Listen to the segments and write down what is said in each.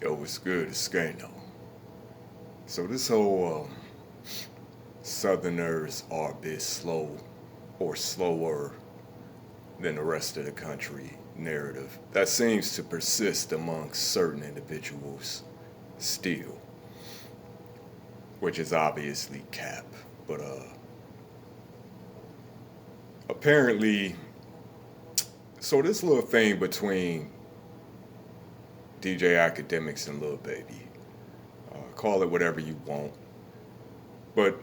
Yo, what's good? It's Skano. So this whole Southerners are a bit slow or slower than the rest of the country narrative that seems to persist amongst certain individuals still, which is obviously cap. But apparently, so this little thing between DJ Academics and Lil Baby, call it whatever you want, but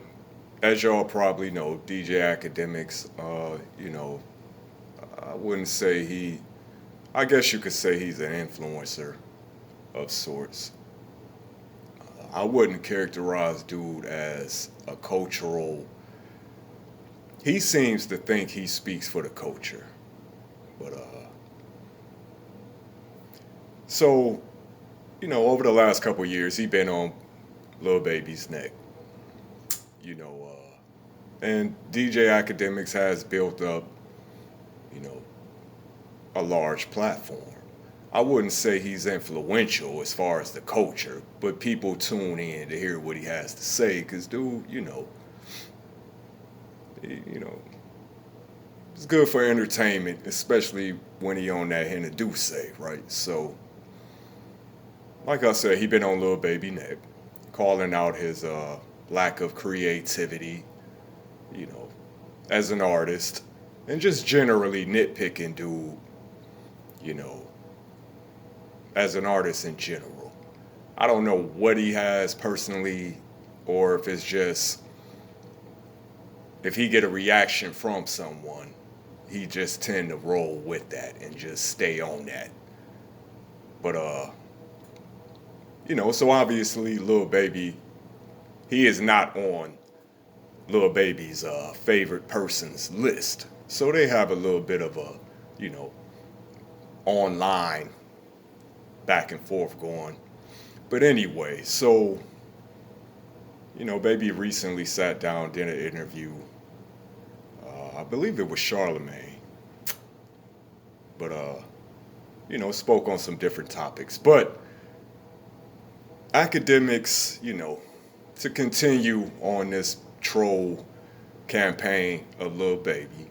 as y'all probably know, DJ Academics, I wouldn't say I guess you could say he's an influencer of sorts. I wouldn't characterize dude as a cultural. He seems to think he speaks for the culture, but so over the last couple of years, he been on Lil Baby's neck, and DJ Academics has built up, you know, a large platform. I wouldn't say he's influential as far as the culture, but people tune in to hear what he has to say because, dude, you know, it's good for entertainment, especially when he on that Hannah Duce, right? So, like I said, he been on Lil Baby Neck, calling out his lack of creativity, you know, as an artist, and just generally nitpicking dude, you know, as an artist in general. I don't know what he has personally, or if it's just if he get a reaction from someone, he just tend to roll with that and just stay on that. But so obviously Lil Baby, he is not on Lil Baby's favorite person's list. So they have a little bit of a, you know, online back and forth going. But anyway, so Baby recently sat down, did an interview. I believe it was Charlemagne, but spoke on some different topics. But academics, to continue on this troll campaign of Lil Baby,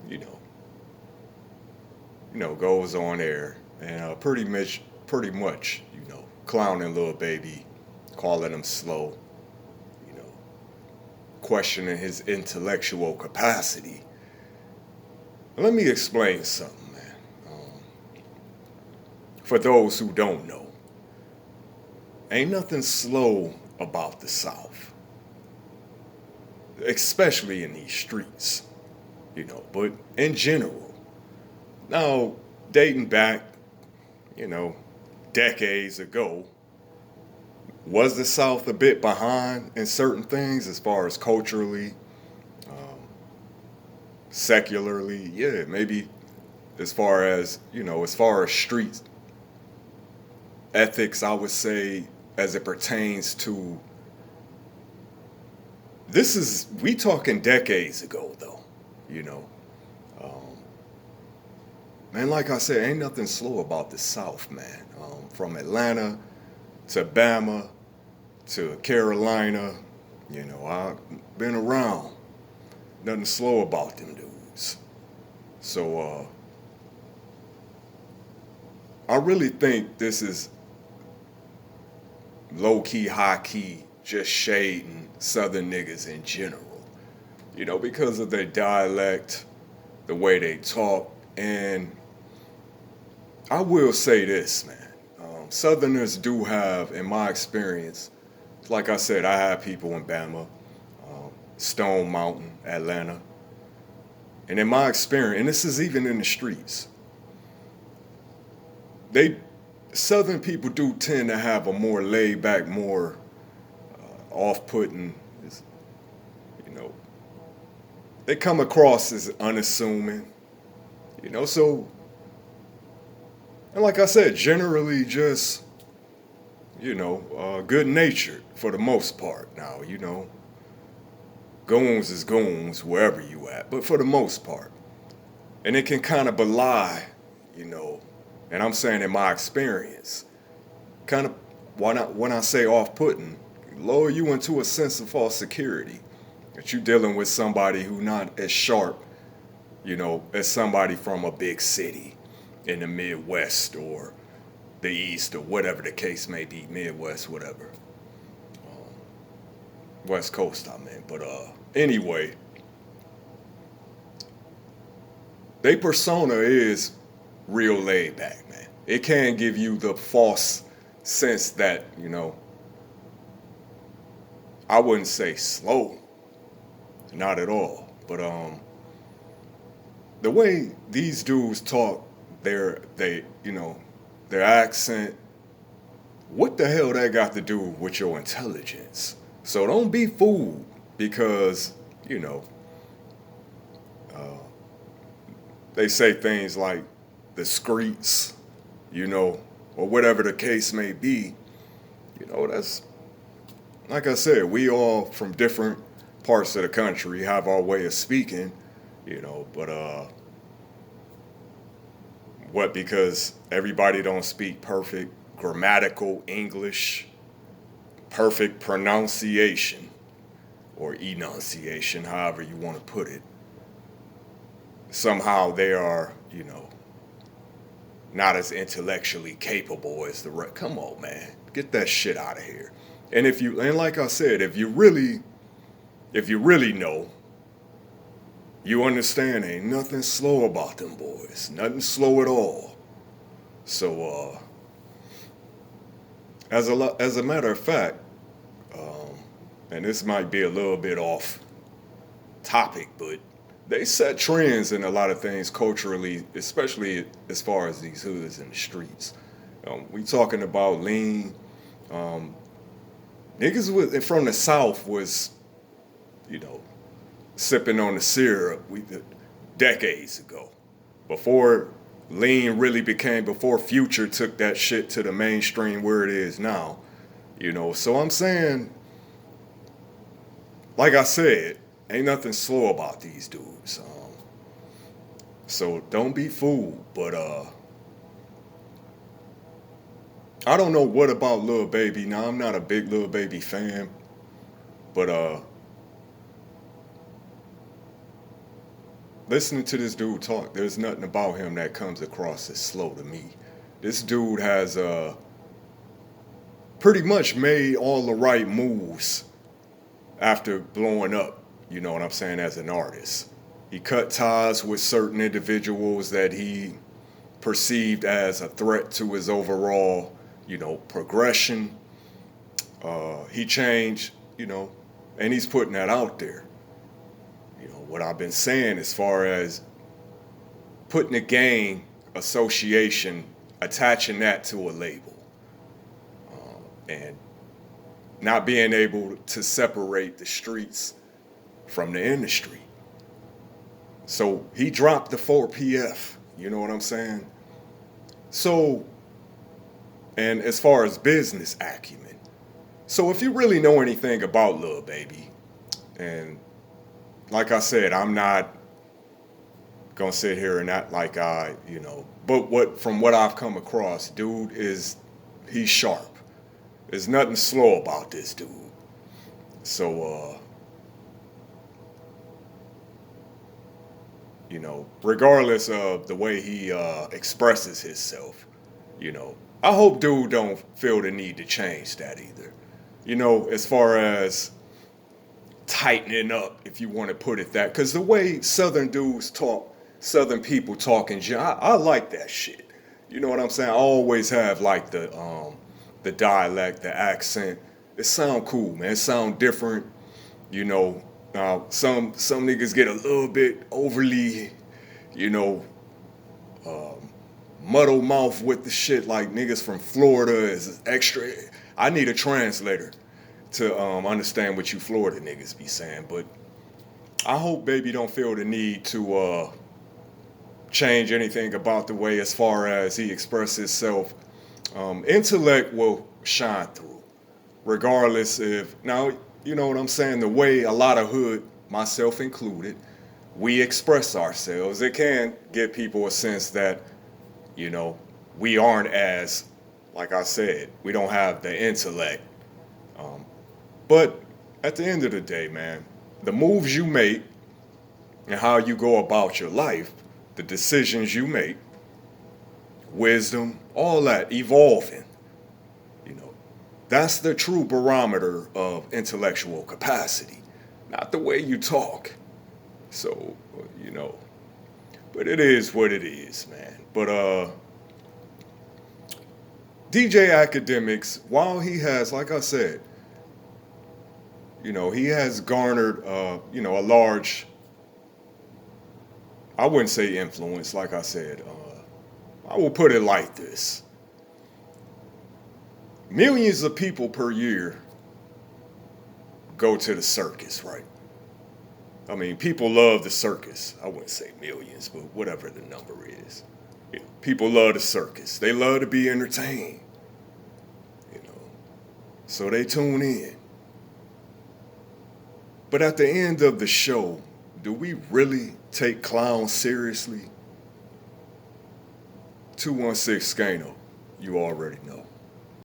you know, goes on air and pretty much, clowning Lil Baby, calling him slow, you know, questioning his intellectual capacity. Let me explain something, man. For those who don't know, ain't nothing slow about the South, especially in these streets, but in general. Now, dating back, you know, decades ago, was the South a bit behind in certain things as far as culturally, secularly? Yeah, maybe as far as street ethics, I would say, as it pertains to we talking decades ago, though, you know. Um, Man, like I said, ain't nothing slow about the South, man. From Atlanta to Bama to Carolina, I've been around. Nothing slow about them dudes. So I really think this is low key, high key, just shading Southern niggas in general. Because of their dialect, the way they talk, and I will say this, man. Southerners do have, in my experience, like I said, I have people in Bama, Stone Mountain, Atlanta. And in my experience, and this is even in the streets, they Southern people do tend to have a more laid back, more off-putting, you know, they come across as unassuming, so, and like I said, generally just, good natured for the most part. Now, goons is goons wherever you at, but for the most part. And it can kind of belie, you know, and I'm saying in my experience, kind of, when I say off-putting, lower you into a sense of false security. That you're dealing with somebody who not as sharp, as somebody from a big city in the Midwest or the East or whatever the case may be, Midwest, whatever. West Coast, I mean. But anyway, they persona is real laid back, man. It can give you the false sense that, I wouldn't say slow, not at all. But the way these dudes talk, their accent, what the hell that got to do with your intelligence? So don't be fooled because, they say things like the streets, or whatever the case may be. That's, like I said, we all from different parts of the country have our way of speaking, but what, because everybody don't speak perfect grammatical English, perfect pronunciation, or enunciation, however you want to put it. Somehow they are, not as intellectually capable as the rest. Come on, man. Get that shit out of here. And like I said, if you really know, you understand ain't nothing slow about them boys. Nothing slow at all. So, as a matter of fact, and this might be a little bit off topic, but they set trends in a lot of things culturally, especially as far as these hoods and the streets. We talking about lean. Niggas from the South was, sipping on the syrup decades ago. Before lean really before Future took that shit to the mainstream where it is now. So I'm saying, like I said, ain't nothing slow about these dudes. So don't be fooled. But I don't know what about Lil Baby. Now, I'm not a big Lil Baby fan. But listening to this dude talk, there's nothing about him that comes across as slow to me. This dude has pretty much made all the right moves after blowing up. You know what I'm saying, as an artist. He cut ties with certain individuals that he perceived as a threat to his overall, progression. He changed, and he's putting that out there. What I've been saying as far as putting a gang association, attaching that to a label, and not being able to separate the streets from the industry. So he dropped the 4PF, you know what I'm saying? So, and as far as business acumen, so if you really know anything about Lil Baby, and like I said, I'm not gonna sit here and act like but from what I've come across, dude he's sharp. There's nothing slow about this dude. So, regardless of the way he expresses himself, I hope dude don't feel the need to change that either. As far as tightening up, if you want to put it that, because the way Southern dudes talk, Southern people talking, I like that shit. You know what I'm saying? I always have like the dialect, the accent. It sound cool, man. It sound different. Some niggas get a little bit overly, muddle mouth with the shit. Like niggas from Florida is extra. I need a translator to understand what you Florida niggas be saying. But I hope Baby don't feel the need to change anything about the way as far as he expresses himself. Intellect will shine through, regardless if, now, you know what I'm saying, the way a lot of hood, myself included, we express ourselves, it can give people a sense that, we aren't as Like I said, we don't have the intellect. Um, but at the end of the day, man, the moves you make and how you go about your life, the decisions you make, wisdom, all that evolving, you know, that's the true barometer of intellectual capacity, not the way you talk. So, you know, but it is what it is, man. But DJ Academics, while he has, like I said, he has garnered, a large, I wouldn't say influence, like I said. I will put it like this: millions of people per year go to the circus, right? I mean, people love the circus. I wouldn't say millions, but whatever the number is. People love the circus. They love to be entertained, you know. So they tune in. But at the end of the show, do we really take clowns seriously? 216 Scano, you already know.